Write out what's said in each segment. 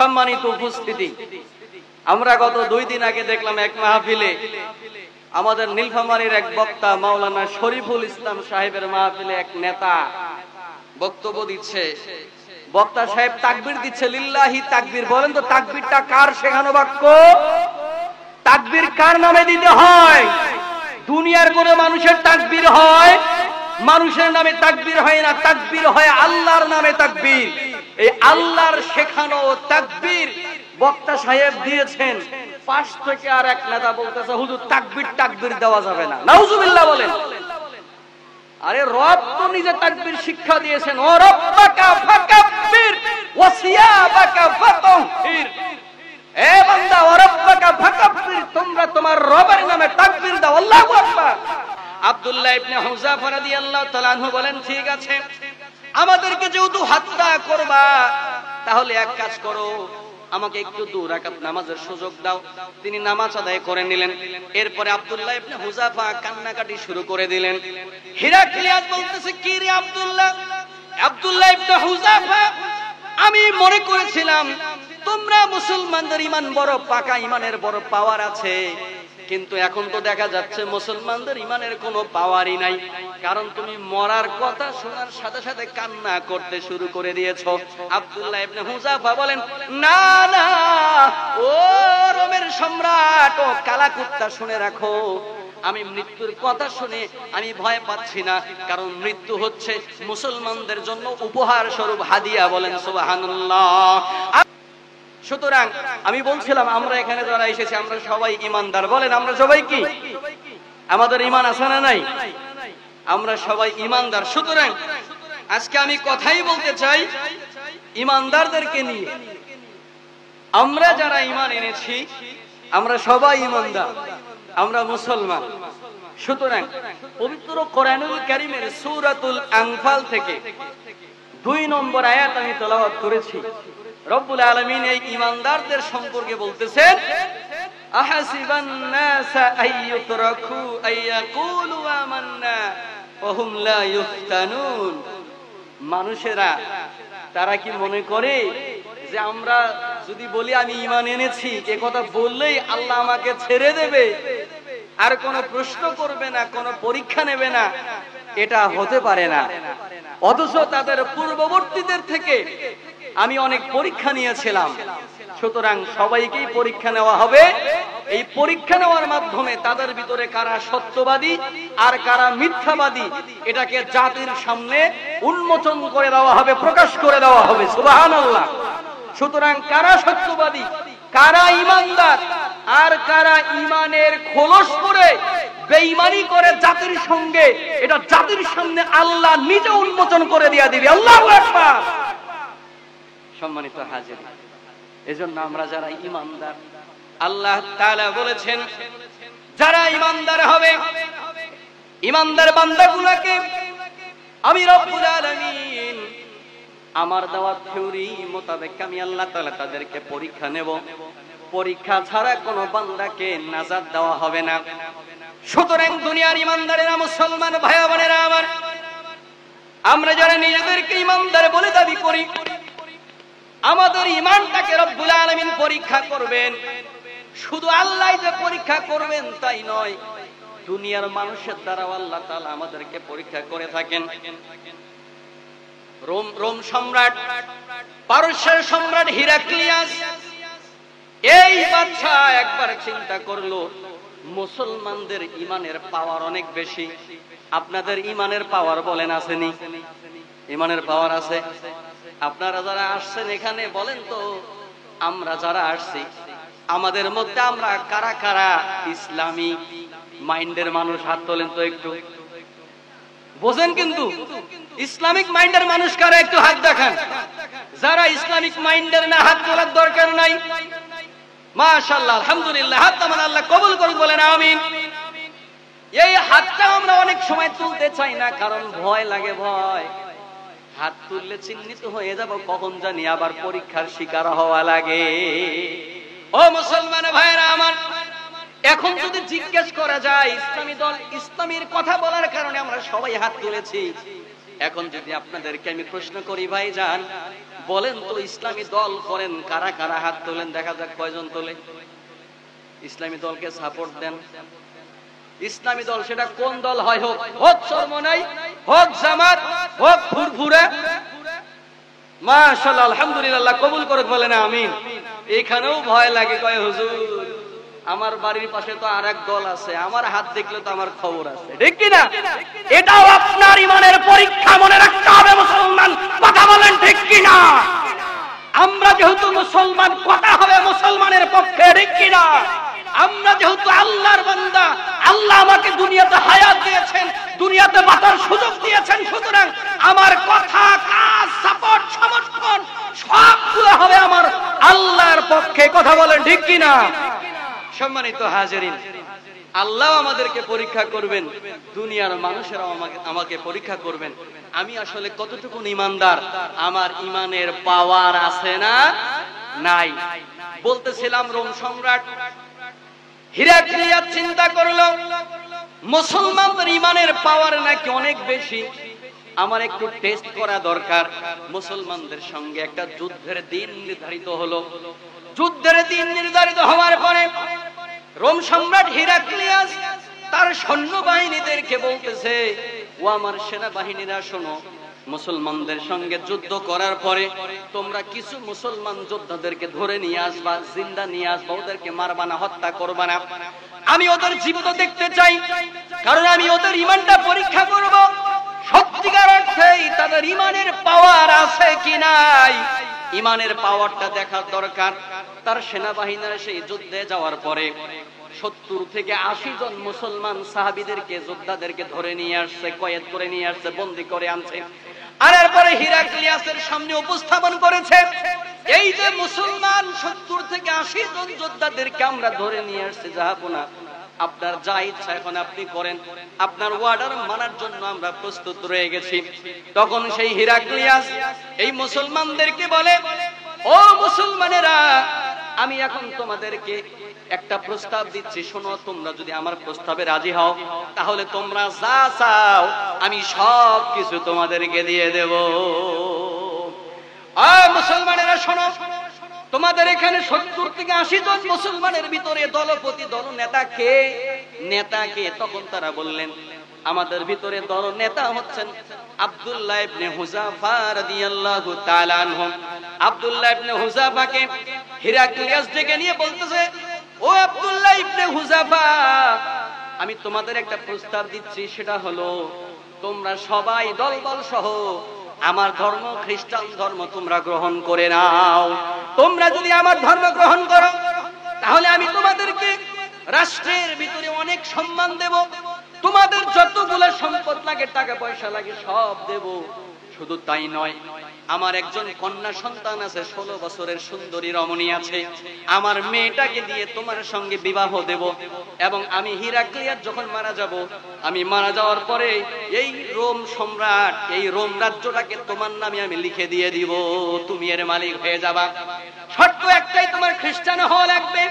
সম্মানিত উপস্থিতি, আমরা গত 2 দিন আগে দেখলাম এক মাহফিলে আমাদের নীলফামারীর এক বক্তা মাওলানা শরীফুল ইসলাম সাহেবের মাহফিলে এক নেতা বক্তব্য দিচ্ছে। বক্তা সাহেব তাকবীর দিচ্ছে, লিল্লাহি তাকবীর। বলেন তো তাকবীরটা কার শেখানো বাক্য? তাকবীর কার নামে দিতে হয়? দুনিয়ার কোন মানুষের তাকবীর হয়? মানুষের নামে তাকবীর হয় না, তাকবীর হয় আল্লাহর নামে তাকবীর। এই আল্লাহর শেখানো তাকবীর বক্তা সাহেব দিয়েছেন। পাশ থেকে আর এক নেতা বলতেছে, হুজুর তাকবীর তাকবীর দেওয়া যাবে না। নাউজুবিল্লাহ বলেন। আরে রব তো নিজে তাকবীর শিক্ষা দিয়েছেন, ও রব্বাকা ফাকাব্বির ওয়া সিয়াবাকা ফাতাহহির। এ বান্দা, ও রব্বাকা ফাকাব্বির, তোমরা তোমার রবের নামে তাকবীর দাও, আল্লাহু আকবার। আব্দুল্লাহ ইবনে হুযাফা রাদিয়াল্লাহু তাআলা আনহু বলেন, ঠিক আছে, আমাদেরকে যেহেতু হত্যা করবা, তাহলে এক কাজ করো, আমাকে একটু 2 রাকাত নামাজের সুযোগ দাও। তিনি নামাজ আদায় করে নিলেন। এরপরে আব্দুল্লাহ ইবনে হুযাফা কান্নাকাটি শুরু করে দিলেন। হিরাক্লিয়াস বলতেছে, কি রে আব্দুল্লাহ? আব্দুল্লাহ ইবনে হুযাফা, আমি মনে করেছিলাম তোমরা মুসলমানদের ঈমান বড় পাকা, ঈমানের বড় পাওয়ার আছে, কিন্তু এখন তো দেখা যাচ্ছে মুসলমানদের ঈমানের কোনো পাওয়ারই নাই। কারণ তুমি মরার কথা শোনার সাথে সাথে কান্না করতে শুরু করে দিয়েছো। আব্দুল্লাহ ইবনে হুযাফা বলেন, না না, ও রোমের সম্রাট, ও কালা কুত্তা, শুনে রাখো, আমি মৃত্যুর কথা শুনে আমি ভয় পাচ্ছি না, কারণ মৃত্যু হচ্ছে মুসলমানদের জন্য উপহার স্বরূপ হাদিয়া। বলেন সুবহানাল্লাহ। সুতরাং আমি বলছিলাম, আমরা এখানে যারা এসেছি আমরা সবাই ইমানদার। বলেন আমরা সবাই কি? আমাদের ঈমান আছে না নাই? আমরা সবাই ইমানদার। সুতরাং আজকে আমি কথাই বলতে চাই ইমানদারদেরকে নিয়ে। আমরা যারা ঈমান এনেছি আমরা সবাই ইমানদার, আমরা মুসলমান। সুতরাং পবিত্র কোরআনুল কারীমের সূরাতুল আনফাল থেকে 2 নম্বর আয়াত আমি তেলাওয়াত করেছি। রব্বুল আলামিন এই ঈমানদারদের সম্পর্কে বলতেছেন, আহাসিবান নাসা আইয়ুতরাকু আইয়াকুলু আমান্না ওয়া হুম লা ইফতানুন। মানুষেরা তারা কি মনে করে যে আমরা যদি বলি আমি ঈমান এনেছি, এ কথা বললেই আল্লাহ আমাকে ছেড়ে দেবে, আর কোনো প্রশ্ন করবে না, কোনো পরীক্ষা নেবে না? এটা হতে পারে না। অথচ তাদের পূর্ববর্তীদের থেকে আমি অনেক পরীক্ষা নিয়েছিলাম। সুতরাং সবাইকেই পরীক্ষা নেওয়া হবে। এই পরীক্ষা নেওয়ার মাধ্যমে তাদের ভিতরে কারা সত্যবাদী আর কারা মিথ্যাবাদী, এটাকে জাতির সামনে উন্মোচন করে দেওয়া হবে, প্রকাশ করে দেওয়া হবে। সুবহানাল্লাহ। সুতরাং কারা সত্যবাদী, কারা ঈমানদার, আর কারা ঈমানের খোলস পরে বেঈমানি করে জাতির সঙ্গে, এটা জাতির সামনে আল্লাহ নিজে উন্মোচন করে দিয়ে দিবে। আল্লাহু আকবার। সম্মানিত হাজিরিন, এজন্য আমরা যারা ঈমানদার, আল্লাহ তাআলা বলেছেন যারা ঈমানদার হবে, ঈমানদার বান্দাগুলোকে আমি রব্বুল আলামিন আমার দেওয়া থিওরি মোতাবেক আমি আল্লাহ তাআলা তাদেরকে পরীক্ষা নেব। পরীক্ষা ছাড়া কোনো বান্দাকে নাজাত দেওয়া হবে না। সুতরাং দুনিয়ার ঈমানদারেরা, মুসলমান ভাই বোনেরা আমার, আমরা যারা নিজেদেরকে ঈমানদার বলে দাবি করি, আমাদের ঈমানটাকে রব্বুল আলামিন পরীক্ষা করবেন। শুধু আল্লাহ যে পরীক্ষা করবেন তাই নয়, দুনিয়ার মানুষের দ্বারা আল্লাহ তাআলা আমাদেরকে পরীক্ষা করে থাকেন। রোম সম্রাট, পারস্যের সম্রাট হিরাক্লিয়াস, এই বাদশা একবার চিন্তা করলো মুসলমানদের ঈমানের পাওয়ার অনেক বেশি। আপনাদের ঈমানের পাওয়ার বলেন আসেনি? ঈমানের পাওয়ার আছে? আপনারা যারা আসছেন এখানে বলেন তো, আমরা যারা আসছি আমাদের মধ্যে আমরা কারা কারা ইসলামী মাইন্ডের মানুষ? হাত তোলেন তো একটু, বোঝেন কিন্তু ইসলামিক মাইন্ডের মানুষ কারা, একটু হাত দেখান। যারা ইসলামিক মাইন্ডের না, হাত তোলার দরকার নাই। মাশাআল্লাহ, আলহামদুলিল্লাহ, হাত তামান আল্লাহ কবুল করুন, বলেন আমিন। এই হাতটা আমরা অনেক সময় তুলতে চাই না, কারণ ভয় লাগে। ভয়, হাত তুললে চিহ্নিত হয়ে যাব, কখন জানি আবার পরীক্ষার শিকার হওয়া লাগে। ও মুসলমান ভাইরা আমার, এখন যদি জিজ্ঞেস করা যায় ইসলামী দল, ইসলামের কথা বলার কারণে আমরা সবাই হাত তুলেছি। এখন যদি আপনাদেরকে আমি প্রশ্ন করি, ভাইজান বলেন তো ইসলামী দল করেন কারা কারা? হাত তোলেন, দেখা যাক কয়জন তোলে। ইসলামী দলকে সাপোর্ট দেন। ইসলামী দল সেটা কোন দল হয় হোক, হোক চরমনাই, হোক জামাত, হোক ফুরফুরা, মাশাআল্লাহ আলহামদুলিল্লাহ কবুল করে বলেন আমিন। এখানেও ভয় লাগে, কয় হুজুর আমার বাড়ির পাশে তো আরেক দল আছে, আমার হাত দেখলে তো আমার খবর আছে, ঠিক কি না? এটাও আপনার ইমানের পরীক্ষা, মনে রাখতে হবে মুসলমান। কথা বলেন ঠিক কি না? আমরা যেহেতু মুসলমান, কথা হবে মুসলমানের পক্ষে, ঠিক কি না? আমরা যেহেতু আল্লাহর বান্দা, আল্লাহ আমাকে দুনিয়াতে হায়াত দিয়েছেন, দুনিয়াতে বাঁচার সুযোগ দিয়েছেন, সুতরাং আমার কথা, কাজ, সাপোর্ট, সমর্থন সবগুলো হবে আমার আল্লাহর পক্ষে। কথা বলেন ঠিক কি না? সম্মানিত হাজিরিন, আল্লাহ আমাদেরকে পরীক্ষা করবেন, দুনিয়ার মানুষেরাও আমাকে পরীক্ষা করবেন। আমি আসলে কতটুকু ঈমানদার, আমার ঈমানের পাওয়ার আছে না নাই? বলতেছিলাম রোম সম্রাট হিরাক্লিয়াস চিন্তা করলো মুসলমানদের ঈমানের পাওয়ার নাকি অনেক বেশি, আমার একটু টেস্ট করা দরকার। মুসলমানদের সঙ্গে একটা যুদ্ধের দিন নির্ধারিত হলো। যুদ্ধের দিন নির্ধারিত হওয়ার পরে রোম সম্রাট হিরাক্লিয়াস তার সৈন্যবাহিনীদেরকে বলতেছে, ও আমার সেনাবাহিনীরা শোনো, মুসলমানদের সঙ্গে যুদ্ধ করার পরে তোমরা কিছু মুসলমান যোদ্ধাদেরকে ধরে নিয়ে আসবা, জিন্দা নিয়ে আসবা, ওদেরকে মারবা না, হত্যা করবা না। আমি ওদের জীবিত দেখতে চাই, কারণ আমি ওদের ঈমানটা পরীক্ষা করব, সত্যিকার অর্থেই তাদের ঈমানের পাওয়ার আছে কি নাই। ঈমানের পাওয়ারটা দেখার দরকার। তার সেনাবাহিনীরা সেই যুদ্ধে যাওয়ার পরে 70 থেকে 80 জন মুসলমান সাহাবীদেরকে, যোদ্ধাদেরকে ধরে নিয়ে আসছে, কয়েদ করে নিয়ে আসছে, বন্দী করে আনছে। আর এরপরে হিরাক্লিয়াসের সামনে উপস্থাপন করেছে, এই যে মুসলমান 70 থেকে 80 জন যোদ্ধাদেরকে আমরা ধরে নিয়ে আসছি, জাহাপনা আপনার যা ইচ্ছা এখন আপনি করেন, আপনার অর্ডার মানার জন্য আমরা প্রস্তুত রয়ে গেছি। তখন সেই হিরাক্লিয়াস এই মুসলমানদেরকে বলে, ও মুসলমানেরা, আমি এখন তোমাদেরকে একটা প্রস্তাব দিচ্ছি, শোনো, তোমরা যদি আমার প্রস্তাবে রাজি হও তাহলে তোমরা যা চাও আমি সব কিছু তোমাদেরকে দিয়ে দেব। মুসলমানেরা শোনো, তোমাদের এখানে 70 থেকে 80 জন মুসলমানের ভিতরে দলপতি, দল নেতা কে? নেতা কে? তখন তারা বললেন, আমাদের ভিতরে দল নেতা হচ্ছেন আব্দুল্লাহ ইবনে হুযাফা রাদিয়াল্লাহু তাআলা আনহু। আব্দুল্লাহ ইবনে হুযাফাকে হিরাক্লিয়াস ডেকে নিয়ে বলতেছে, ও আব্দুল্লাহ ইবনে হুযাফা, আমি তোমাদের একটা প্রস্তাব দিচ্ছি, সেটা হলো তোমরা সবাই দলবল সহ আমার ধর্ম, খ্রিস্টান ধর্ম তোমরা গ্রহণ করে নাও। তোমরা যদি আমার ধর্ম গ্রহণ করো তাহলে আমি তোমাদেরকে রাষ্ট্রের ভিতরে অনেক সম্মান দেব, তোমাদের যতগুলো সম্পদ লাগে, টাকা পয়সা লাগে, সব দেব। শুধু তাই নয়, আমার একজন কন্যা সন্তান আছে, 16 বছরের সুন্দরী রমণী আছে, আমার মেয়েটাকে দিয়ে তোমার সঙ্গে বিবাহ দেব। এবং আমি হিরাক্লিয়াস যখন মারা যাব, আমি মারা যাওয়ার পরে এই রোম সম্রাট, এই রোম রাজ্যটাকে তোমার নামে আমি লিখে দিয়ে দিব, তুমি এর মালিক হয়ে যাবা। শর্ত একটাই, তোমার খ্রিস্টান হওয়া লাগবে,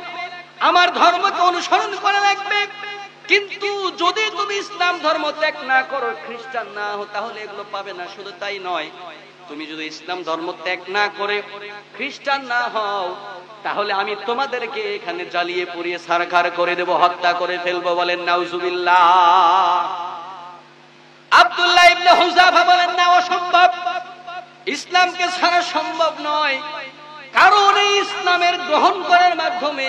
আমার ধর্মকে অনুসরণ করা লাগবে। কিন্তু যদি তুমি ইসলাম ধর্ম ত্যাগ না করো, খ্রিস্টান না হও, তাহলে এগুলো পাবে না। শুধু তাই নয়, তুমি যদি ইসলাম ধর্ম ত্যাগ না করে খ্রিস্টান না হও, তাহলে আমি তোমাদেরকে এখানে জ্বালিয়ে পুড়িয়ে ছারখার করে দেব, হত্যা করে ফেলবো। বলেন নাউজুবিল্লাহ। আব্দুল্লাহ ইবনে হুযাফা বলেন, না, অসম্ভব, ইসলামকে ছাড়া সম্ভব নয়, কারণ এই ইসলামের গ্রহণ করার মাধ্যমে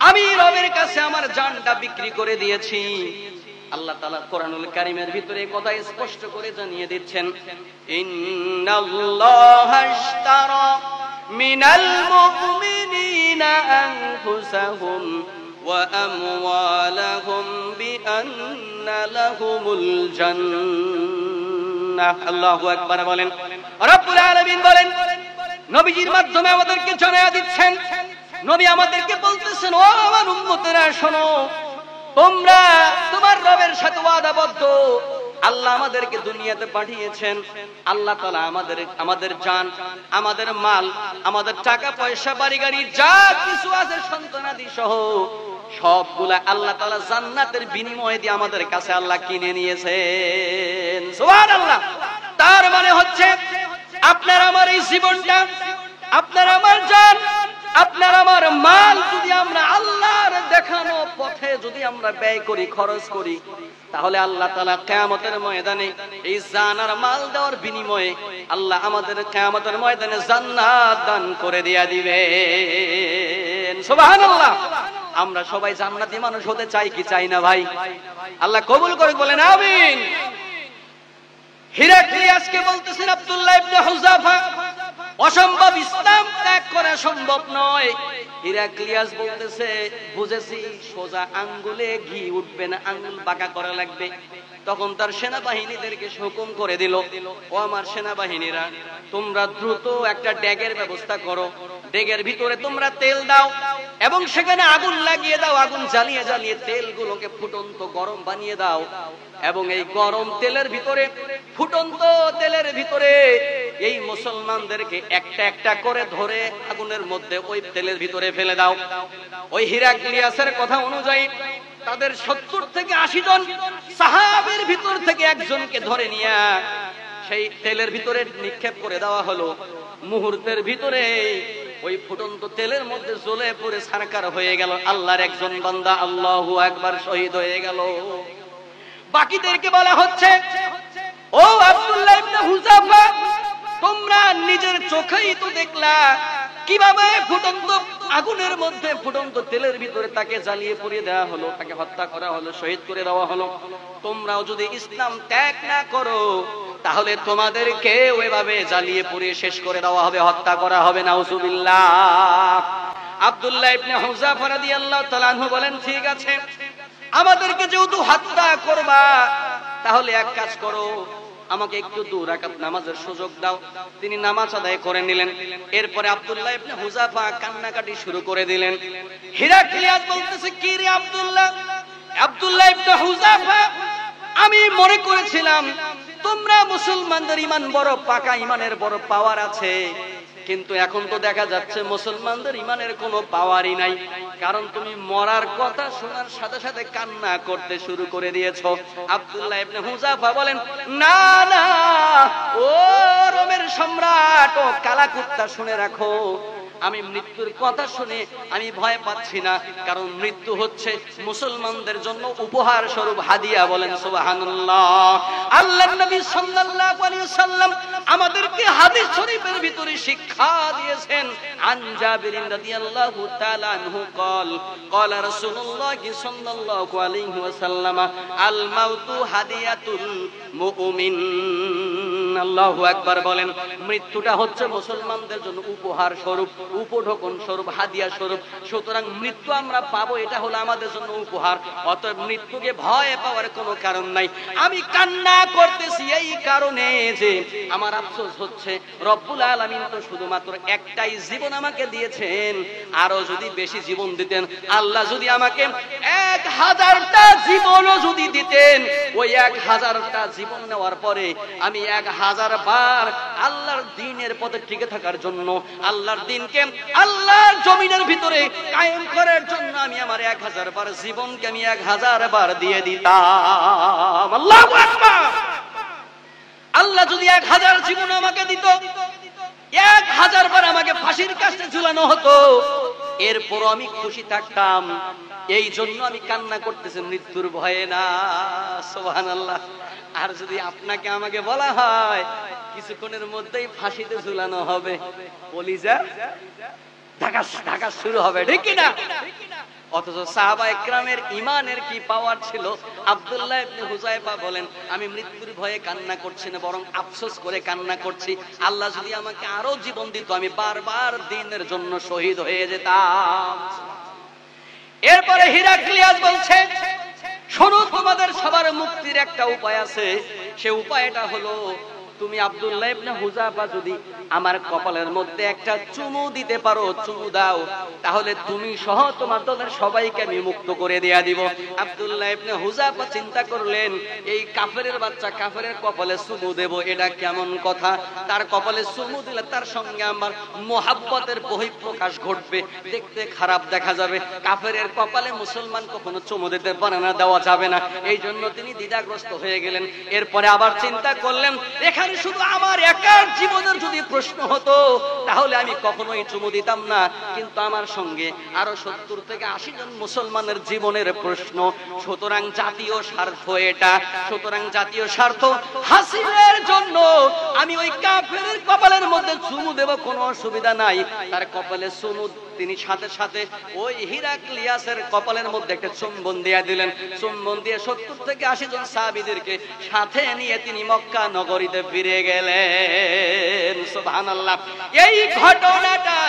আমি রবের কাছে আমার জানটা বিক্রি করে দিয়েছি। আল্লাহ তাআলা কোরআনুল কারীমের ভিতরে কথা স্পষ্ট করে জানিয়ে দিচ্ছেন, ইন্নাল্লাহা আশতারা মিনাল মুমিনিনা আনফুসাহুম ওয়া আমওয়ালাহুম বিআন্না লাহুমুল জান্নাহ। আল্লাহু আকবার বলেন। রব্বুল আলামিন বলেন, নবীজির মাধ্যমে আমাদেরকে জানায়া দিচ্ছেন, নবী আমাদেরকে বলতেছেন, ও আমার উম্মতেরা শোনো, তোমরা তোমার রবের সাথে ওয়াদাবদ্ধ। আল্লাহ আমাদেরকে দুনিয়াতে পাঠিয়েছেন, আল্লাহ তাআলা আমাদের জান, আমাদের মাল, আমাদের টাকা পয়সা, বাড়ি গাড়ি যা কিছু আছে, সন্তানাদি সহ সবগুলা আল্লাহ তাআলা জান্নাতের বিনিময়ে দিয়ে আমাদের কাছে আল্লাহ কিনে নিয়েছেন। সুবহানাল্লাহ। তার মানে হচ্ছে আপনার আমার এই জীবনটা, আপনার আমার জান, আপনার আমার মাল যদি আমরা আল্লাহর দেখানো পথে যদি আমরা ব্যয় করি, খরচ করি, তাহলে আল্লাহ তাআলা কিয়ামতের ময়দানে এই জান আর মাল দেওয়ার বিনিময়ে আল্লাহ আমাদের কিয়ামতের ময়দানে জান্নাত দান করে দিয়া দিবেন। সুবহানাল্লাহ। আমরা সবাই জান্নাতি মানুষ হতে চাই কি চাই না ভাই? আল্লাহ কবুল করে, বলেন আমিন। হিরাক্লিয়াসকে বলতেছেন আব্দুল্লাহ ইবনে হুযাফা, অসম্ভব, ইসলাম ত্যাগ করা সম্ভব নয়। হিরাক্লিয়াস বলতেছে, বুঝেছি, সোজা আঙ্গুলে ঘি উঠবে না, আঙ্গুল বাঁকা করা লাগবে। তখন তার সেনাবাহিনীদেরকে হুকুম করে দিল, ও আমার সেনাবাহিনীরা, তোমরা দ্রুত একটা ড্যাগের ব্যবস্থা করো, ড্যাগের ভিতরে তোমরা তেল দাও এবং সেখানে আগুন লাগিয়ে দাও, আগুন জ্বালিয়ে জ্বালিয়ে তেলগুলোকে ফুটন্ত গরম বানিয়ে দাও এবং এই গরম তেলের ভিতরে, ফুটন্ত তেলের ভিতরে এই মুসলমানদেরকে একটা একটা করে ধরে আগুনের মধ্যে ওই তেলের ভিতরে ফেলে দাও। ওই হিরাক্লিয়াসের কথা অনুযায়ী তাদের 70 থেকে 80 জন সাহাবীর ভিতর থেকে একজনকে ধরে নিয়ে সেই তেলের ভিতরে নিক্ষেপ করে দেওয়া হলো। মুহূর্তের ভিতরে ওই ফুটন্ত তেলের মধ্যে জ্বলে পড়ে ছারখার হয়ে গেল। আল্লাহর একজন বান্দা আল্লাহু আকবার শহীদ হয়ে গেল। বাকিদেরকে বলা হচ্ছে, ও আব্দুল্লাহ ইবনে হুযাফা, তোমরা নিজের চোখেই তো দেখলা কিভাবে ফুটন্ত আগুনের মধ্যে, ফুটন্ত তেলের ভিতরে তাকে জ্বালিয়ে পুড়িয়ে দেওয়া হলো, তাকে হত্যা করা হলো, শহীদ করে দেওয়া হলো। তোমরাও যদি ইসলাম ত্যাগ না করো তাহলে তোমাদেরকে ওইভাবে জ্বালিয়ে পুড়িয়ে শেষ করে দেওয়া হবে, হত্যা করা হবে। নাউজুবিল্লাহ। আব্দুল্লাহ ইবনে হুযাফা রাদিয়াল্লাহু তাআলা আনহু বলেন, ঠিক আছে, আমাদেরকে যেহেতু হত্যা করবা তাহলে এক কাজ করো, আমাকে একটু 2 রাকাত নামাজের সুযোগ দাও। তিনি নামাজ আদায় করে নিলেন। এরপরে আব্দুল্লাহ ইবনে হুযাফা কান্নাকাটি শুরু করে দিলেন। হিরাক্লিয়াস বলতেছে, কি রে আব্দুল্লাহ, আব্দুল্লাহ ইবনে হুযাফা, আমি মনে করেছিলাম তোমরা মুসলমানদের ঈমান বড় পাকা, ঈমানের বড় পাওয়ার আছে, কিন্তু এখন তো দেখা যাচ্ছে মুসলমানদের ঈমানের কোনো পাওয়ারই নাই, কারণ তুমি মরার কথা শোনার সাথে সাথে কান্না করতে শুরু করে দিয়েছো। আব্দুল্লাহ ইবনে হুযাফা বলেন, না না, ও রোমের সম্রাট, ও কালা কুত্তা, শুনে রাখো, আমি মৃত্যুর কথা শুনে আমি ভয় পাচ্ছি না, কারণ মৃত্যু হচ্ছে মুসলমানদের জন্য উপহার স্বরূপ হাদিয়া। বলেন সুবহানাল্লাহ। আল্লাহর নবী সাল্লাল্লাহু আলাইহি ওয়াসাল্লাম আমাদেরকে হাদিস শরীফের ভিতরে শিক্ষা দিয়েছেন। আন জাবির রাদিয়াল্লাহু তাআলা আনহু قال قال رسول الله صلى الله عليه وسلم الموت هدية المؤمن। আল্লাহু আকবার বলেন, মৃত্যুটা হচ্ছে মুসলমানদের জন্য উপহার স্বরূপ, উপঢৌকন স্বরূপ, হাদিয়া স্বরূপ। সুতরাং মৃত্যু আমরা পাবো, এটা হলো আমাদের জন্য উপহার। অতএব মৃত্যুকে ভয় পাওয়ার কোনো কারণ নাই। আমি কান্না করতেছি এই কারণে যে আমার আফসোস হচ্ছে রব্বুল আলামিন তো শুধুমাত্র একটাই জীবন আমাকে দিয়েছেন, আরো যদি বেশি জীবন দিতেন, আল্লাহ যদি আমাকে 1000টা জীবনও যদি দিতেন, ওই 1000টা জীবন নেওয়ার পরে আমি 1000 বার আল্লাহর দ্বীনের পথে টিকে থাকার জন্য, আল্লাহর দ্বীনকে আল্লাহর জমিনের ভিতরে কায়েম করার জন্য আমি আমার 1000 বার জীবনকে আমি 1000 বার দিয়ে দিতাম। আল্লাহু আকবার। আল্লাহ যদি 1000 জীবন আমাকে দিত, 1000 বার আমাকে ফাঁসির কাছে ঝুলানো হতো, এরপর আমি খুশি থাকতাম। এই জন্য আমি কান্না করতেছি মৃত্যুর ভয়ে না। সুবহানাল্লাহ। আর যদি আপনাকে আমাকে বলা হয় কিছুক্ষণের মধ্যেই ফাঁসিতে ঝুলানো হবে, কলিজা ঢাকা শুরু হবে, ঠিক কি না? অথচ সাহাবায়ে কেরামের ঈমানের কি পাওয়ার ছিল। আব্দুল্লাহ ইবনে হুযায়ফা বলেন, আমি মৃত্যুর ভয়ে কান্না করছি না, বরং আফসোস করে কান্না করছি, আল্লাহ যদি আমাকে আরো জীবন দিত আমি বারবার দ্বীনের জন্য শহীদ হয়ে যেতাম। এরপরে হিরাক্লিয়াস বলছে, শোনো, তোমাদের সবার মুক্তির একটা উপায় আছে। সে উপায়টা হলো, তুমি আব্দুল্লাহ ইবনে হুযাফা যদি আমার কপালের মধ্যে একটা চুমু দিতে পারো, চুমু দাও, তাহলে তুমি সহ তোমার দলের সবাইকে আমি মুক্ত করে দেয়া দিব। আব্দুল্লাহ ইবনে হুযাফা চিন্তা করলেন, এই কাফেরের বাচ্চা, কাফেরের কপালে চুমু দেব, এটা কেমন কথা? তার কপালে চুমু দিলে তার সঙ্গে আমার মোহাব্বতের বহিঃপ্রকাশ ঘটবে, দেখতে খারাপ দেখা যাবে। কাফেরের কপালে মুসলমান কখনো চুমু দিতে পারে না, দেওয়া যাবে না। এই জন্য তিনি দ্বিধাগ্রস্ত হয়ে গেলেন। এরপরে আবার চিন্তা করলেন, এখানে এখানে শুধু আমার একার জীবনের যদি প্রশ্ন হতো তাহলে আমি কখনোই চুমু দিতাম না, কিন্তু আমার সঙ্গে আরো 70 থেকে 80 জন মুসলমানের জীবনের প্রশ্ন। সুতরাং জাতীয় স্বার্থ এটা, সুতরাং জাতীয় স্বার্থ হাসিলের জন্য আমি ওই কাফেরের কপালের মধ্যে চুমু দেব, কোনো অসুবিধা নাই। তার কপালে চুমু তিনি সাথে সাথে ওই হিরাক্লিয়াসের কপালের মধ্যে একটা চুম্বন দিয়ে দিলেন। চুম্বন দিয়ে 70 থেকে 80 জন সাহাবীদেরকে সাথে নিয়ে তিনি মক্কা নগরীতে ফিরে গেলেন। সুবহানাল্লাহ। এই ঘটনাটা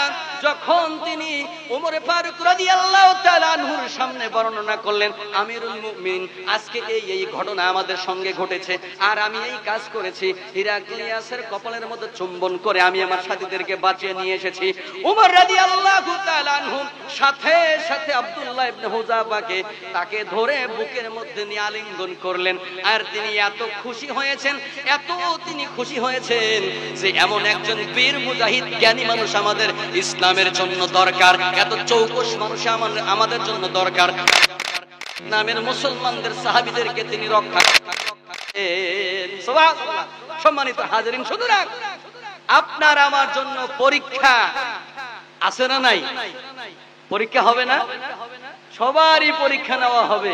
যখন তিনি ওমর ফারুক রাদিয়াল্লাহু তাআলা আনহুর সামনে বর্ণনা করলেন, আমিরুল মুমিনিন আজকে এই ঘটনা আমাদের সঙ্গে ঘটেছে আর আমি এই কাজ করেছি, হিরাক্লিয়াসের কপালের মধ্যে চুম্বন করে আমি আমার সাথীদেরকে বাঁচিয়ে নিয়ে এসেছি। ওমর রাদিয়াল্লাহু তাআলা আনহু সাথে সাথে আব্দুল্লাহ ইবনে হুযাফাকে তাকে ধরে বুকের মধ্যে নিয়ে আলিঙ্গন করলেন। আর তিনি এত খুশি হয়েছেন, এত তিনি খুশি হয়েছেন যে এমন একজন বীর মুজাহিদ জ্ঞানী মানুষ আমাদের ইসলামের জন্য দরকার, এত চৌকস মানুষ আমাদের জন্য দরকার। নামের মুসলমানদের সাহাবীদেরকে তিনি রক্ষা করেন। সুবহানাল্লাহ। সম্মানিত হাজিরিন, সুতরাং আপনার আমার জন্য পরীক্ষা আছে না নাই? পরীক্ষা হবে না? সবারই পরীক্ষা নেওয়া হবে।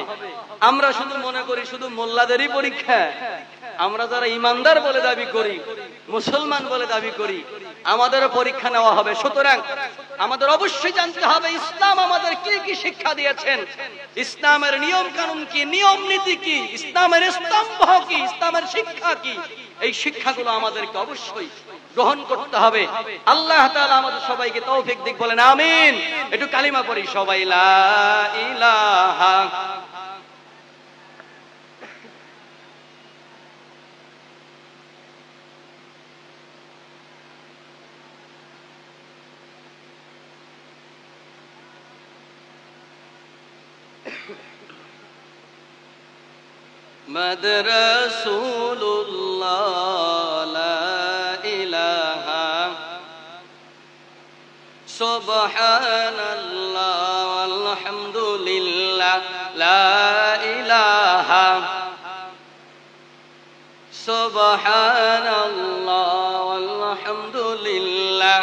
আমরা শুধু মনে করি শুধু মোল্লাদেরই পরীক্ষা। আমরা যারা ইমানদার বলে দাবি করি, মুসলমান বলে দাবি করি, আমাদেরও পরীক্ষা নেওয়া হবে। সুতরাং আমাদের অবশ্যই জানতে হবে ইসলাম আমাদের কি কি শিক্ষা দিয়েছেন, ইসলামের নিয়ম কানুন কি, নিয়ম নীতি কি, ইসলামের স্তম্ভ কি, ইসলামের শিক্ষা কি। এই শিক্ষাগুলো আমাদেরকে অবশ্যই গ্রহণ করতে হবে। আল্লাহ তাআলা আমাদের সবাইকে তৌফিক দিক, বলেন আমিন। একটু কালিমা পড়ি সবাই, লা ইলাহা মুহাম্মাদ রাসূলুল্লাহ, লা ইলাহা সুবহানাল্লাহ আলহামদুলিল্লাহ, লা ইলাহা সুবহানাল্লাহ আলহামদুলিল্লাহ।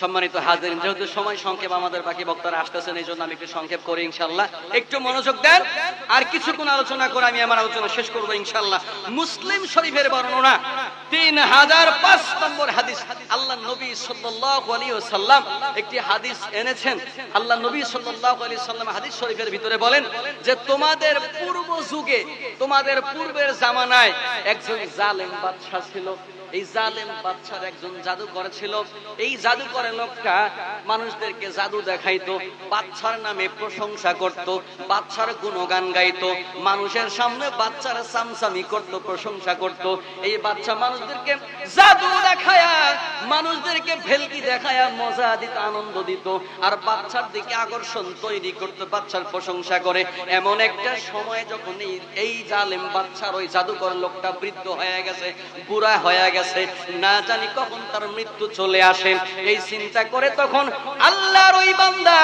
সম্মানিত হাজিরিন, যেহেতু সময় সংক্ষেপ, আমাদের বাকি বক্তারা আসতেছেন, এই জন্য আমি একটু সংক্ষেপ করি ইনশাআল্লাহ। একটু মনোযোগ দেন, আর কিছুক্ষণ আলোচনা করে আমি আমার আলোচনা শেষ করবো ইনশাআল্লাহ। মুসলিম শরীফের বর্ণনা 3005 নম্বর হাদিস। আল্লাহ নবী সাল্লাল্লাহু আলাইহি ওয়াসাল্লাম একটি হাদিস এনেছেন। আল্লাহ নবী সাল্লাল্লাহু আলাইহি ওয়াসাল্লাম হাদিস শরীফের ভিতরে বলেন যে তোমাদের পূর্ব যুগে, তোমাদের পূর্বের জামানায় একজন জালেম বাদশা ছিল। এই জালেম বাদশার একজন জাদুকর ছিল। এই জাদুকরের লোকটা মানুষদেরকে জাদু দেখাইতো, বাদশার নামে প্রশংসা করত, বাদশার গুণগান গাইতো, মানুষের সামনে বাদশার সামসামি করত, প্রশংসা করত। এই বাদশা মানুষদেরকে জাদু দেখায়া, মানুষদেরকে ভেলকি দেখায়া মজা দিত, আনন্দ দিত, আর বাদশার দিকে আকর্ষণ তৈরি করত, বাদশার প্রশংসা করে। এমন একটা সময় যখন এই জালেম বাদশার ওই জাদুকর লোকটা বৃদ্ধ হয়ে গেছে, বুড়া হয়ে গেছে, না জানি কখন তার মৃত্যু চলে আসে। এই চিন্তা করে তখন আল্লাহর ওই বান্দা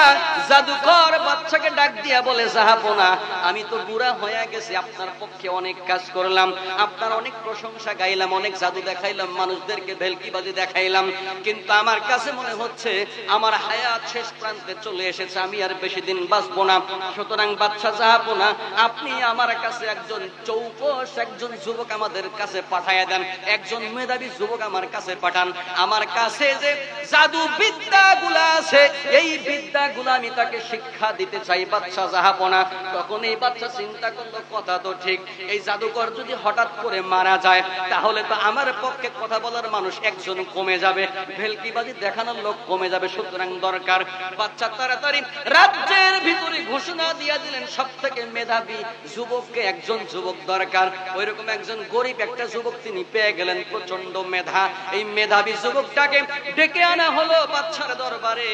জাদুকর বাদশাকে ডাক দিয়া বলে, জাহাপনা, আমি তো বুড়া হয়ে গেছি, আপনার পক্ষে অনেক কাজ করলাম, আপনার অনেক প্রশংসা গাইলাম, অনেক জাদু দেখাইলাম, মানুষদেরকে ভেলকিবাজি দেখাইলাম, কিন্তু আমার কাছে মনে হচ্ছে আমার হায়াত শেষ প্রান্তে চলে এসেছে, আমি আর বেশি দিন বাঁচবো না। সুতরাং বাদশা, জাহাপনা, আপনি আমার কাছে একজন চৌকস, একজন যুবক আমাদের কাছে পাঠাইয়া দেন, একজন মেধাবী যুবক আমার কাছে পাঠান। আমার কাছে যে জাদু বিদ্যাগুলা আছে, এই বিদ্যাগুলা আমি তাকে শিক্ষা দিতে চাই বাদশা জাহাপনা। তখন এই বাদশা চিন্তা করলো, কথা তো ঠিক, এই জাদুকর যদি হঠাৎ করে মারা যায় তাহলে তো আমার পক্ষে কথা বলার মানুষ একজন কমে যাবে, ভেলকিবাজি দেখানোর লোক কমে যাবে। সুতরাং দরকার বাদশা তাড়াতাড়ি রাজ্যের ভিতরে ঘোষণা দিয়ে দিলেন, সব থেকে মেধাবী যুবককে একজন যুবক দরকার। ওইরকম একজন গরিব একটা যুবক তিনি পেয়ে গেলেন, প্রচন্ড মেধা। এই মেধাবী যুবকটাকে ডেকে আনা হলো বাদশার দরবারে।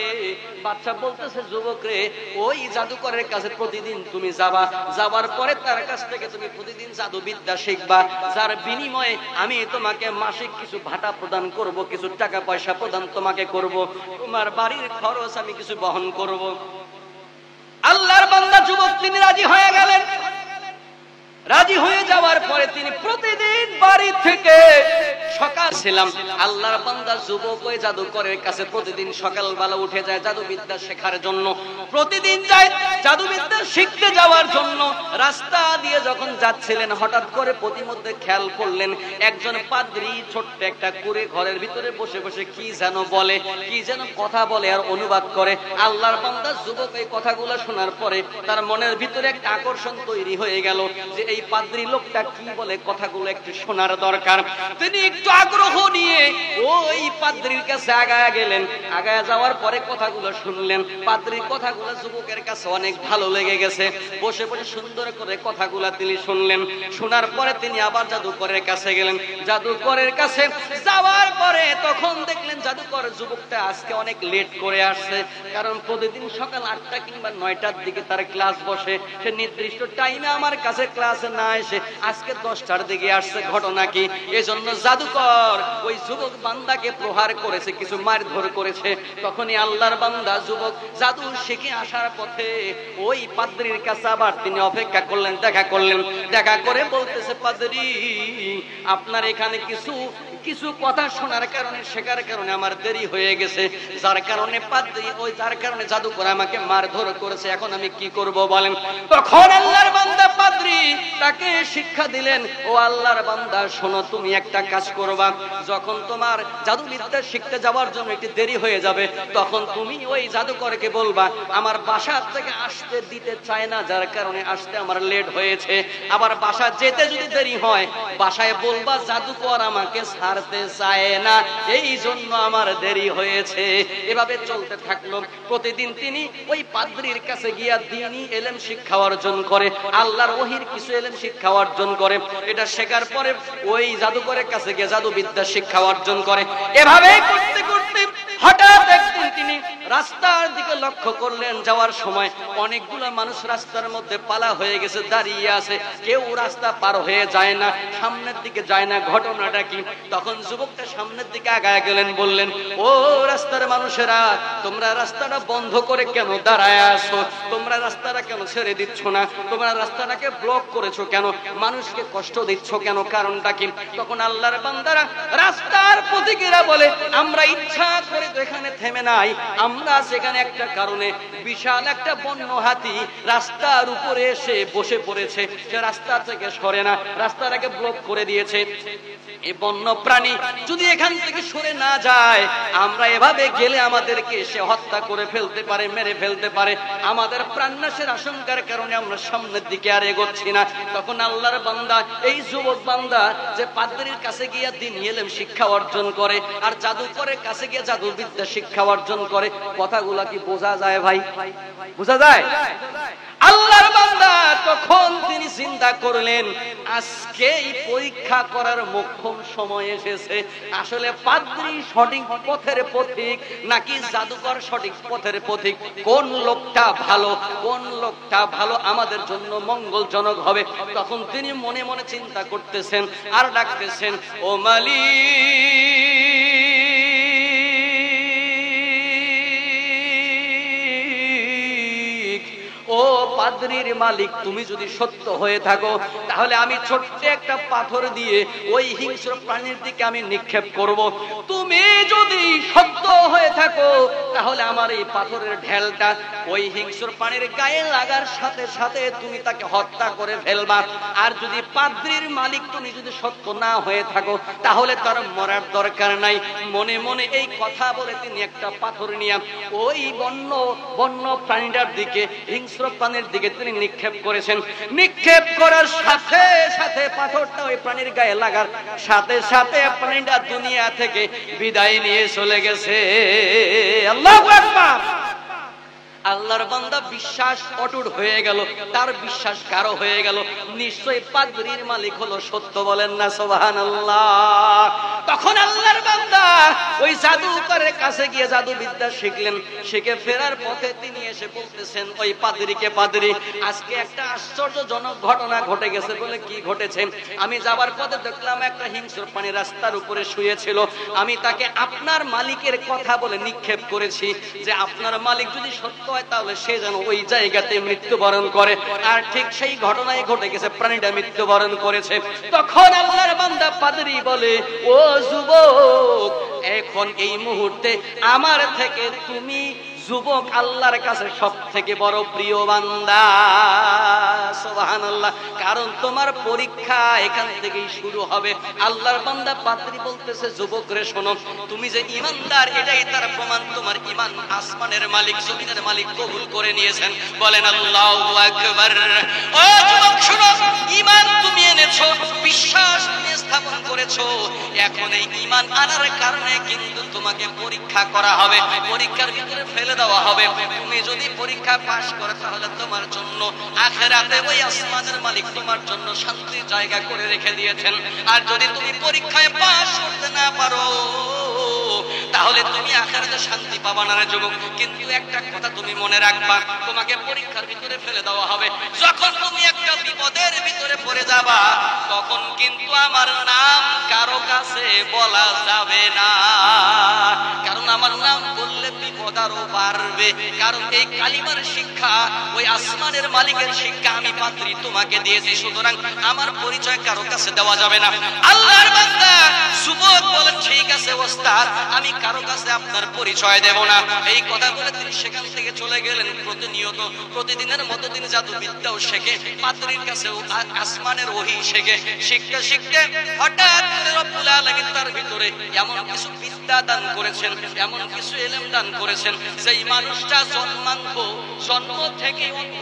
বাদশা বলতেছে, যুবক রে, ওই জাদুকরের কাছে প্রতিদিন তুমি যাবা, যাবার পরে তার কাছ থেকে তুমি প্রতিদিন জাদু বিদ্যা শিখবা, যার বিনিময়ে আমি তোমাকে মাসিক কিছু ভাতা প্রদান করব, কিছু টাকা পয়সা প্রদান তোমাকে করব, তোমার বাড়ির খরচ আমি কিছু বহন করব। আল্লাহর বান্দা যুবক তিনি রাজি হয়ে গেলেন। রাজি হয়ে যাওয়ার পরে তিনি প্রতিদিন বাড়ি থেকে সকাল ছিলাম আল্লাহর বান্দা যুবক ওই জাদুকরের কাছে প্রতিদিন সকালবেলা উঠে যায় জাদুবিদ্যা শেখার জন্য, প্রতিদিন যায় জাদুবিদ্যা শিখতে যাওয়ার জন্য। রাস্তা দিয়ে যখন যাচ্ছিলেন হঠাৎ করে প্রতিমধ্যে খেয়াল করলেন একজন পাদ্রী ছোট্ট একটা কুঁড়ে ঘরের ভিতরে বসে বসে কি যেন বলে, কি যেন কথা বলে আর অনুবাদ করে। আল্লাহর বান্দা যুবক এই কথাগুলো শোনার পরে তার মনের ভিতরে একটা আকর্ষণ তৈরি হয়ে গেল যে এই পাদ্রী লোকটা কি বলে কথাগুলো একটু শোনার দরকার। তিনি একটু আগ্রহ নিয়ে ওই পাদ্রীর কাছে আগায় গেলেন। আগায় যাওয়ার পরে কথাগুলো শুনলেন। পাদ্রীর কথাগুলো যুবকের কাছে অনেক ভালো লেগে গেছে। বসে বসে সুন্দর করে কথাগুলো তিনি শুনলেন। শোনার পরে তিনি আবার জাদুকরের কাছে গেলেন। জাদুকরের কাছে যাওয়ার পরে তখন দেখলেন জাদুকর যুবকটা আজকে অনেক লেট করে আসছে, কারণ প্রতিদিন সকাল 8টা কিংবা 9টার দিকে তার ক্লাস বসে। সে নির্দিষ্ট টাইমে আমার কাছে ক্লাসে না এসে আজকে 10টার দিকে আসছে। ঘটনা কি? এজন্য জাদুকর ওই যুবক বান্দাকে প্রহার করেছে, কিছু মারধর করেছে। তখনই আল্লাহর বান্দা যুবক জাদু শিখে আসার পথে ওই পাদ্রীর কাছে আবার তিনি অপেক্ষা করলেন, দেখা করলেন। দেখা করে বলতেছে, পাদ্রী আপনার এখানে কিছু কথা শোনার কারণে শেখার কারণে আমার দেরি হয়ে গেছে, যার কারণে পাদ্রী যার কারণে জাদুকর আমাকে মারধর করেছে। এখন আমি কি করব বলেন? তখন আল্লাহর বান্দা পাদ্রী তাকে শিক্ষা দিলেন, ও আল্লাহর বান্দা শোনো, তুমি একটা কাজ করবা, যখন তোমার জাদুবিদ্যা শিখতে যাওয়ার জন্য একটু দেরি হয়ে যাবে তখন তুমি ওই জাদুকরকে বলবা আমার বাসা থেকে আসতে দিতে চায় না, যার কারণে আসতে আমার লেট হয়েছে। আবার বাসা যেতে যদি দেরি হয় বাসায় বলবা জাদুকর আমাকে ছাড়তে চায় না, এই জন্য আমার দেরি হয়েছে। এভাবে চলতে থাকলো। প্রতিদিন তিনি ওই পাদ্রীর কাছে গিয়া দ্বীনি ইলম শিক্ষা অর্জন করে, আল্লাহর ওহীর কিছু ইলম শিক্ষা অর্জন করে। এটা শেখার পরে ওই জাদুকরের কাছে গিয়ে জাদুবিদ্যা শিক্ষা অর্জন করে। এভাবে করতে করতে হঠাৎ একদিন তিনি রাস্তার দিকে লক্ষ্য করলেন। যাওয়ার সময় অনেকগুলো মানুষ রাস্তার মধ্যে পালা হয়ে গেছে, দাঁড়িয়ে আছে, কেউ রাস্তা পার হয়ে যায় না, সামনের দিকে যায় না। ঘটনাটা কি? তখন যুবকটা সামনের দিকে আগায় গেলেন, বললেন, ও রাস্তার মানুষেরা, তোমরা রাস্তাটা বন্ধ করে কেন দাঁড়ায় আছো? তোমরা রাস্তাটা কেন ছেড়ে দিচ্ছ না? তোমরা রাস্তাটাকে ব্লক করেছো কেন? মানুষকে কষ্ট দিচ্ছ কেন? কারণটা কি? তখন আল্লাহর বান্দারা রাস্তার পথিকেরা বলে, আমরা ইচ্ছা করে তো এখানে থেমে নাই, আমরা সেখানে একটা কারণে বিশাল একটা বন্য হাতি রাস্তার উপরে এসে বসে পড়েছে, সে রাস্তা থেকে সরে না, রাস্তাটাকে ব্লক করে দিয়েছে। এই বন্য প্রাণী যদি এখান থেকে সরে না যায়, আমরা এভাবে গেলে আমাদেরকে সে হত্যা করে ফেলতে পারে, মেরে ফেলতে পারে। আমাদের প্রাণনাশের আশঙ্কার কারণে আমরা সামনের দিকে আর এগোচ্ছি না। তখন আল্লাহর বান্দা, এই যুবক বান্দা যে পাদ্রীর কাছে গিয়ে দ্বীনি ইলম শিক্ষা অর্জন করে আর জাদুকরের কাছে গিয়ে জাদুবিদ্যা শিক্ষা অর্জন করে, কথাগুলা কি বোঝা যায় ভাই? বোঝা যায়? আল্লাহর বান্দা তখন তিনি চিন্তা করলেন, আজকে এই পরীক্ষা করার মোক্ষম সময় এসেছে। আসলে পাদ্রী সঠিক পথের পথিক নাকি জাদুকর সঠিক পথের পথিক? কোন লোকটা ভালো, কোন লোকটা ভালো আমাদের জন্য মঙ্গলজনক হবে? তখন তিনি মনে মনে চিন্তা করতেছেন আর ডাকতেছেন, ও মালিক, ও পাদ্রীর মালিক, তুমি যদি সত্য হয়ে থাকো তাহলে আমি ছোট্ট একটা পাথর দিয়ে ওই হিংস্র প্রাণীর দিকে আমি নিক্ষেপ করব। তুমি যদি সত্য হয়ে থাকো তাহলে আমার এই পাথরের ঢেলটা ওই হিংস্র প্রাণীর গায়ে লাগার সাথে সাথে তুমি তাকে হত্যা করে ফেলবা। আর যদি পাদ্রীর মালিক তুমি যদি সত্য না হয়ে থাকো তাহলে তার মরার দরকার নাই। মনে মনে এই কথা বলে তিনি একটা পাথর নিয়ে ওই বন্য প্রাণীটার দিকে, হিংস্র প্রাণীর দিকে তিনি নিক্ষেপ করেছেন। নিক্ষেপ করার সাথে সাথে পাথরটা ওই প্রাণীর গায়ে লাগার সাথে সাথে প্রাণীটা দুনিয়া থেকে বিদায় নিয়ে চলে গেছে। আল্লাহু আকবার। আল্লাহর বান্দা বিশ্বাস অটুট হয়ে গেল, তার বিশ্বাস কারো হয়ে গেল, নিশ্চয়ই পাদ্রীর মালিক হলো সত্য। বলেন না সুবহানাল্লাহ। তখন আল্লাহর বান্দা ওই জাদুকরের কাছে গিয়ে জাদু বিদ্যা শিখলেন। শিখে ফেরার পথে তিনি এসে বলতেছেন ওই পাদ্রীকে, পাদ্রী আজকে একটা আশ্চর্যজনক ঘটনা ঘটে গেছে। বলে কি ঘটেছে? আমি যাবার পথে দেখলাম একটা হিংস্র প্রাণী রাস্তার উপরে শুয়েছিল। আমি তাকে আপনার মালিকের কথা বলে নিক্ষেপ করেছি যে আপনার মালিক যদি সত্য হয় তাহলে সে যেন ওই জায়গাতে মৃত্যুবরণ করে। আর ঠিক সেই ঘটনাই ঘটে গেছে, প্রাণীটা মৃত্যুবরণ করেছে। তখন আল্লাহর বান্দা পাদ্রী বলে, ও যুবক, এখন এই মুহূর্তে আমার থেকে তুমি যুবক আল্লাহর কাছে সব থেকে বড় প্রিয় বান্দা। সুবহানাল্লাহ। কারণ তোমার পরীক্ষা এখান থেকেই শুরু হবে। আল্লাহর বান্দা পাদ্রী বলতেছে, যুবক রে শোনো, তুমি যে ইমানদার এটাই তার প্রমাণ। তোমার ইমান আসমানের মালিক জমিনের মালিক কবুল করে নিয়েছেন। বলেন আল্লাহু আকবার। ও যুবক শোনো, ইমান তুমি এনেছো, বিশ্বাস তুমি স্থাপন করেছো। এখন এই ইমান আনার কারণে কিন্তু তোমাকে পরীক্ষা করা হবে, পরীক্ষার ভিতরে ফেলে দেওয়া হবে। তুমি যদি পরীক্ষা পাস করো তাহলে তোমার জন্য আখিরাতে ওই আসমানের মালিক তোমার জন্য শান্তির জায়গা করে রেখে দিয়েছেন। আর যদি তুমি পরীক্ষায় পাস করতে না পারো তাহলে তুমি আখিরাতে শান্তি পাবা না রে যুবক। কিন্তু একটা কথা তুমি মনে রাখবা, তোমাকে পরীক্ষার ভিতরে ফেলে দেওয়া হবে। যখন তুমি একটা বিপদের ভিতরে পড়ে যাবা তখন কিন্তু আমার নাম কারো কাছে বলা যাবে না। কারণ আমার নাম বললে বিপদ আরো বাড়বে। কারণ এই কালিমার শিক্ষা ওই আসমানের মালিকের শিক্ষা আমি পাদ্রী তোমাকে দিয়েছি। সুতরাং আমার পরিচয় কারো কাছে দেওয়া যাবে না। আল্লাহর বান্দা যুবক বলেন, ঠিক আছে ওস্তাদ, আমি কারো কাছে আপনার পরিচয় দেব না। এই কথা বলে তিনি সেখান থেকে চলে গেলেন। প্রতিনিয়ত প্রতিদিনের মতো তিনি জাদু বিদ্যাও শেখে, পাদ্রীর কাছেও আসমানের ওহী শেখে। শিখতে শিখতে হঠাৎ করে রব্বুল আলামিন তার ভিতরে এমন কিছু বিদ্যা দান করেছেন, এমন কিছু ইলম দান করেছেন, যেই মানুষটা জন্ম থেকে অন্ধ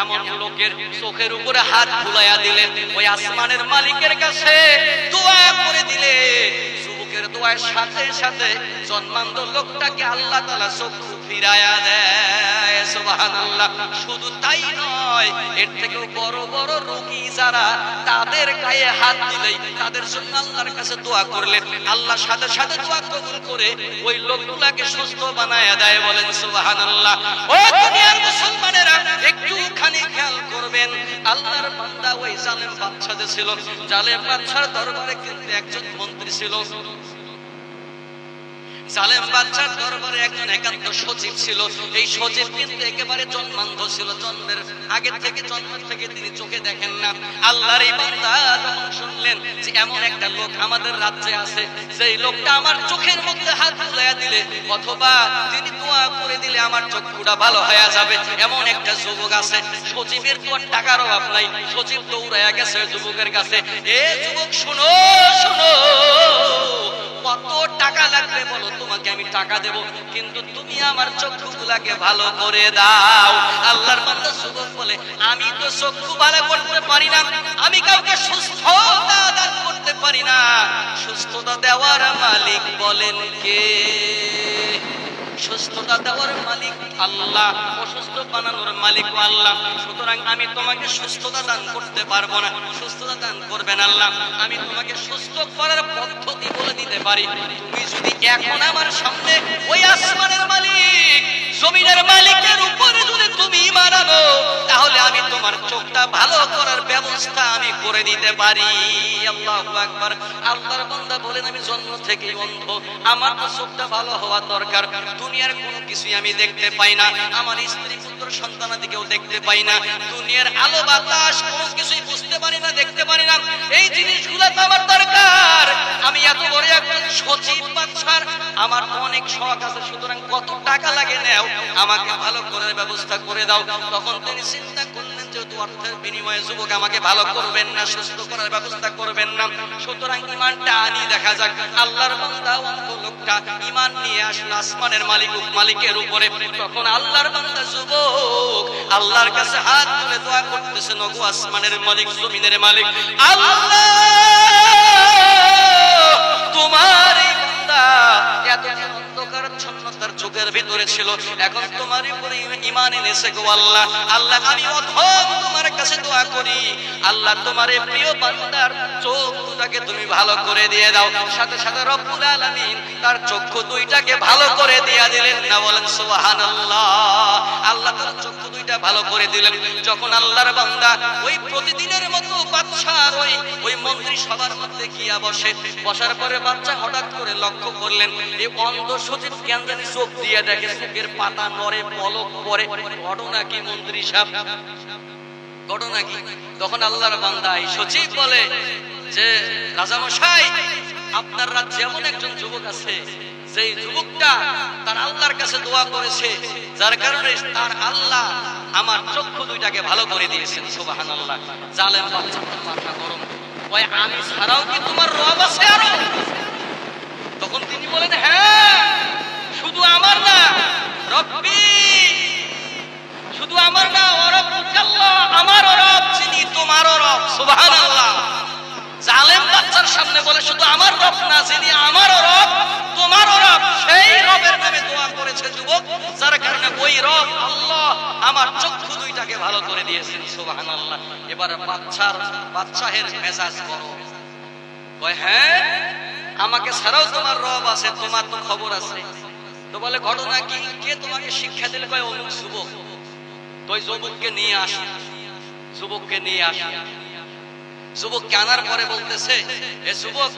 এমন লোকের চোখের উপরে হাত বুলাইয়া দিলে, ওই আসমানের মালিকের কাছে দোয়া করে দিলে, যুবকের দোয়ার সাথে সাথে জন্মান্ধ লোকটাকে আল্লাহ তাআলা চক্ষু ফিরায়া দেয়। সুবহানাল্লাহ। শুধু তাই নয়, এর থেকেও বড় বড় রোগী যারা, তাদের গায়ে হাত দিলেই, তাদের জন্য আল্লাহর কাছে দোয়া করলে আল্লাহ সাথে সাথে দোয়া কবুল করে ওই লোকগুলাকে সুস্থ বানায়া দেয়। বলেন সুবহানাল্লাহ। ও দুনিয়ার মুসলমানেরা একটুখানি খেয়াল করবেন, আল্লাহর বান্দা ওই জালেম বাদশা যে ছিল, জালেম বাদশার দরবারে কিন্তু একজন মন্ত্রী ছিল। জালেম বাদশার দরবারে একজন একান্ত সচিব ছিল। এই সচিব কিন্তু একেবারে জন্মান্ধ ছিল, জন্মের আগে থেকে, জন্ম থেকে তিনি চোখে দেখেন না। আল্লাহর এই বান্দা যখন শুনলেন যে এমন একটা লোক আমাদের রাজ্যে আছে, যেই লোকটা আমার চোখের মধ্যে হাত বুলাইয়া দিলে অথবা তিনি দোয়া করে দিলে আমার চক্ষুটা ভালো হয়ে যাবে, এমন একটা যুবক আছে। সচিবের তো আর টাকার অভাব নাই। সচিব দৌড়াইয়া গেছে যুবকের কাছে, এ যুবক শোনো শোনো, কত টাকা লাগবে বলো, তোমাকে আমি টাকা দেব, কিন্তু তুমি আমার চক্ষুগুলাকে ভালো করে দাও। আল্লাহর বান্দা যুবক বলে, আমি তো চক্ষু ভালো করতে পারি না, আমি কাউকে সুস্থতা দান করতে পারি না। সুস্থতা দেওয়ার মালিক বলেন কে? সুস্থতা দেওয়ার মালিক আল্লাহ, অসুস্থ বানানোর মালিক আল্লাহ। সুতরাং আমি তোমাকে সুস্থতা দান করতে পারবো না, সুস্থতা দান করবেন আল্লাহ। আমি তোমাকে সুস্থ করার পদ্ধতি বলে দিতে পারি। তুমি যদি এখন আমার সামনে ওই আসমানের মালিক জমিনের মালিকের উপরে যদি তুমি ঈমান আনো, তাহলে আমি তোমার চোখটা ভালো করার ব্যবস্থা আমি করে দিতে পারি। আল্লাহু আকবার। আল্লাহর বান্দা বলেন, আমি জন্ম থেকেই অন্ধ, আমার তো চোখটা ভালো হওয়া দরকার। দুনিয়ার কোনো কিছুই আমি দেখতে পাই না, আমার স্ত্রী পুত্র সন্তানাদিকেও দেখতে পাই না, দুনিয়ার আলো বাতাস কোনো কিছুই বুঝতে পারি না, দেখতে পারি না। এই জিনিসগুলো তো আমার দরকার। আমি এত বড় একজন সচিব বাদশার, আমার তো অনেক শখ আছে, সুতরাং কত টাকা লাগে নাও, আমাকে ভালো করার ব্যবস্থা করে দাও। তখন তিনি চিন্তা করলেন, যেহেতু অর্থের বিনিময়ে যুবক আমাকে ভালো করবেন না, সুস্থ করার ব্যবস্থা করবেন না, সুতরাং ঈমানটা আনি দেখা যাক। আল্লাহর বান্দা অন্ধ লোকটা ঈমান নিয়ে আসলো আসমানের মালিকের উপরে। তখন আল্লাহর বান্দা যুবক আল্লাহর কাছে হাত তুলে দোয়া করতেছেন, ওগো আসমানের মালিক জমিনের মালিক আল্লাহ, তোমার এই বান্দা এতদিন অন্ধকারাচ্ছন্নতার যুগে দোজখের ভিতরে ছিল, এখন তোমার উপরে ঈমান এনেছে গো আল্লাহ। আল্লাহ আমি অধম তোমার কাছে দোয়া করি, আল্লাহ তোমার এই প্রিয় বান্দার চোখ দুটাকে তুমি ভালো করে দিয়ে দাও। সাথে সাথে রব্বুল আলামিন তার চক্ষু দুইটাকে ভালো করে দিয়ে দিলেন না, বলেন সুবহানাল্লাহ। আল্লাহ তার চক্ষু দুইটা ভালো করে দিলেন। যখন আল্লাহর বান্দা ওই প্রতিদিনের মতো বাদশার ওই মন্ত্রী সবার মধ্যে গিয়া বসে, বসার পরে বাচ্চা হঠাৎ করে লক্ষ্য করলেন এই অন্ধ সচিব কেন জানি চোখ দিয়ে দেখে, চোখের পাতা নড়ে, পলক পড়ে। ঘটনা কি মন্ত্রী সাহেব, ঘটনা কি? তখন আল্লাহর বান্দা এই সচিব বলে যে রাজামশাই, আপনার রাজ্যে এমন একজন যুবক আছে, যে যুবকটা তার আল্লাহর কাছে দোয়া করেছে, যার কারণে তার আল্লাহ আমার চক্ষু দুইটাকে ভালো করে দিয়েছেন। সুবহানাল্লাহ। জালেম বাচ্চা মাথা গরম, ওই আমি ছাড়াও কি তোমার রব আছে আরো? তখন তিনি বলেন হ্যাঁ, শুধু আমার না রব্বি, শুধু আমার না, রব্বুকাল্লাহ, আমার রব যিনি তোমারও রব। সুবহানাল্লাহ। জালেম বাচ্চার সামনে বলে শুধু আমার রব না, যিনি আমারও রব তোমারও রব, সেই রবের নামে দোয়া করেছে যুবক, যার কারণে ওই রব আল্লাহ আমার চক্ষু দুইটাকে ভালো করে দিয়েছেন। সুবহানাল্লাহ। এবার বাদশাহের মেজাজ গরম, কয় হ্যাঁ, আমাকে ছাড়াও তোমার রব আছে, তোমার তো খবর আছে। তো বলে ঘটনা কি, কে তোমাকে শিক্ষা দিলে? কয় অমুক যুবক। তো ওই যুবককে নিয়ে আসি, যুবককে নিয়ে আসি। যুবককে আনার পরে বলতেছে, এ যুবক,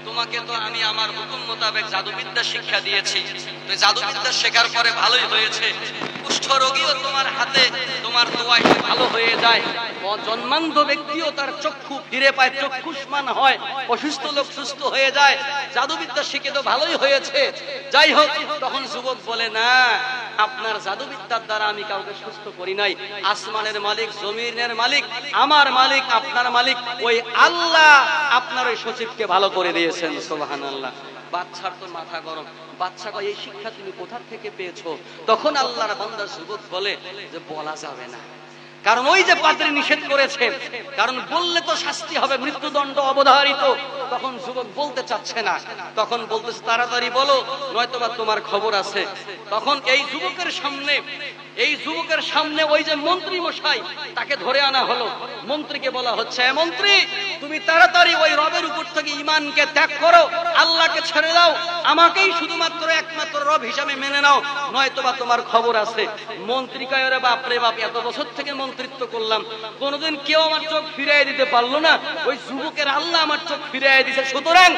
তোমাকে তো আমি আমার হুকুম মোতাবেক জাদুবিদ্যা শিক্ষা দিয়েছি, তো জাদুবিদ্যা শেখার পরে ভালোই হয়েছে, কুষ্ঠ রোগীও তোমার হাতে তোমার দোয়ায় ভালো হয়ে যায়, জন্মান্ধ ব্যক্তিও তার চক্ষু ফিরে পায়, চক্ষুষ্মান হয়, অসুস্থ লোক সুস্থ হয়ে যায়, জাদুবিদ্যা শিখে তো ভালোই হয়েছে। যাই হোক, তখন যুবক বলে না, আপনার জাদুবিদ্যার দ্বারা আমি কাউকে সুস্থ করি নাই। আসমানের মালিক, জমিনের মালিক, আমার মালিক, আপনার মালিক ওই আল্লাহ আপনার ওই সচিবকে ভালো করে দিয়েছেন। সুবহানাল্লাহ। বাচ্চার তো মাথা গরম, বাচ্চা কয় এই শিক্ষা তুমি কোথা থেকে পেয়েছো? তখন আল্লাহর বান্দা যুবক বলে যে বলা যাবে না, কারণ ওই যে পাদ্রী নিষেধ করেছে, কারণ বললে তো শাস্তি হবে, মৃত্যুদণ্ড অবধারিত। তখন যুবক বলতে চাচ্ছে না, তখন বলতেছে তাড়াতাড়ি বলো, নয়তোবা তোমার খবর আছে। তখন এই যুবকের সামনে ওই যে মন্ত্রী মশাই, তাকে ধরে আনা হলো। মন্ত্রীকে বলা হচ্ছে, মন্ত্রী, তুমি তাড়াতাড়ি ওই রবের উপর থেকে ঈমানকে ত্যাগ করো, আল্লাহকে ছেড়ে দাও, আমাকেই শুধুমাত্র একমাত্র রব হিসাবে মেনে নাও, নয়তোবা তোমার খবর আছে। মন্ত্রী কয়, ওরে বাপ রে বাপ, এত বছর থেকে মন্ত্রিত্ব করলাম, কোনোদিন কেউ আমার চোখ ফিরিয়ে দিতে পারলো না, ওই যুবকের আল্লাহ আমার চোখ ফিরিয়ে দিয়েছে। সুতরাং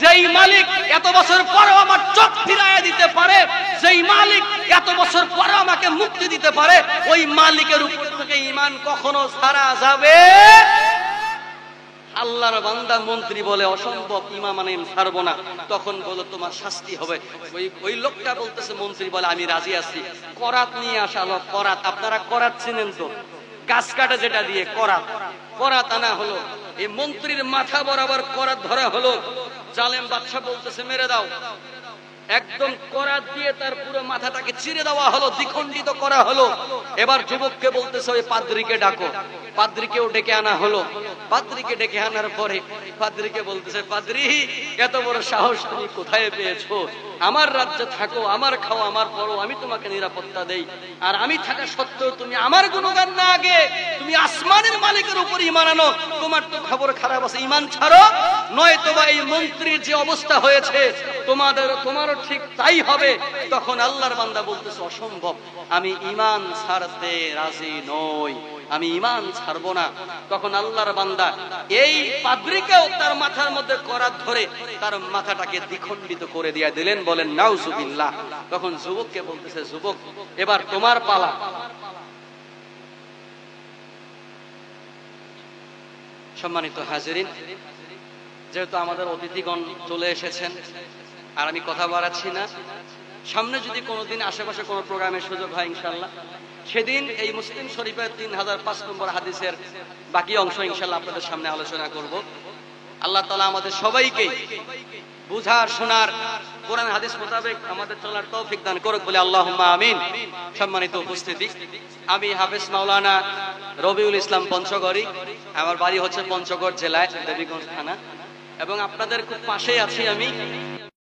যেই মালিক এত বছর পরেও আমার চোখ ফিরিয়ে দিতে পারে, যেই মালিক এত বছর পরে আমাকে মুক্তি দিতে পারে, ওই মালিকের উপর থেকে ঈমান কখনো ছাড়া যাবে? আল্লাহর বান্দা মন্ত্রী বলে অসম্ভব, ঈমান মানে ছাড়বো না। তখন বলো তোমার শাস্তি হবে। ওই লোকটা বলতেছে, মন্ত্রী বলে আমি রাজি আছি, করাত নিয়ে আসা লোক। করাত, আপনারা করাত চিনেন তো, গাছ কাটা যেটা দিয়ে, করাত। করাত আনা হলো, এই মন্ত্রীর মাথা বরাবর করাত ধরা হলো। জালেম বাদশা বলতেছে মেরে দাও। একদম করাত দিয়ে তার পুরো মাথাটাকে চিরে দেওয়া হলো, দ্বিখণ্ডিত করা হলো। এবার যুবককে বলতেছে ওই পাদ্রীকে ডাকো। পাদ্রীকেও ডেকে আনা হলো। পাদ্রীকে ডেকে আনার পরে পাদ্রীকে বলতেছে, পাদ্রী, এত বড় সাহস তুমি কোথায় পেয়েছো? আমার রাজ্যে থাকো, আমার খাও, আমার পড়ো, আমি তোমাকে নিরাপত্তা দেই, আর আমি থাকা সত্ত্বেও তুমি আমার গুণগান না আগে তুমি আসমানের মালিকের উপর ঈমান আনো, তোমার তো খবর খারাপ আছে, ঈমান ছাড়ো, নয়তোবা এই মন্ত্রীর যে অবস্থা হয়েছে তোমারও ঠিক তাই হবে। তখন আল্লাহর বান্দা বলতেছে, অসম্ভব, আমি ঈমান ছাড়তে রাজি নই, আমি ঈমান ছাড়বো না। তখন আল্লাহর বান্দা এই পাদ্রীকেও তার মাথার মধ্যে করাত ধরে তার মাথাটাকে দ্বিখণ্ডিত করে দিয়ে দিলেন। বলেন নাউজুবিল্লাহ। তখন যুবককে বলতেছে, যুবক, এবার তোমার পালা। সম্মানিত হাজিরিন, যেহেতু আমাদের অতিথিগণ চলে এসেছেন, আর আমি কথা বাড়াচ্ছি না, সামনে যদি কোনোদিন আশেপাশে কোনো প্রোগ্রামের সুযোগ হয় ইনশাল্লাহ, সেদিন এই মুসলিম শরীফের 3005 নম্বর হাদিসের বাকি অংশ ইনশাল্লাহ আপনাদের সামনে আলোচনা করব। আল্লাহ তাআলা আমাদের সবাইকে বুঝার, শোনার, কোরআন হাদিস মোতাবেক আমাদের চলার তৌফিক দান করুক বলে আল্লাহুম্মা আমিন। সম্মানিত উপস্থিতি, আমি হাফেজ মাওলানা রবিউল ইসলাম পঞ্চগড়ি, আমার বাড়ি হচ্ছে পঞ্চগড় জেলায় দেবীগঞ্জ থানা, এবং আপনাদের খুব পাশেই আছি আমি।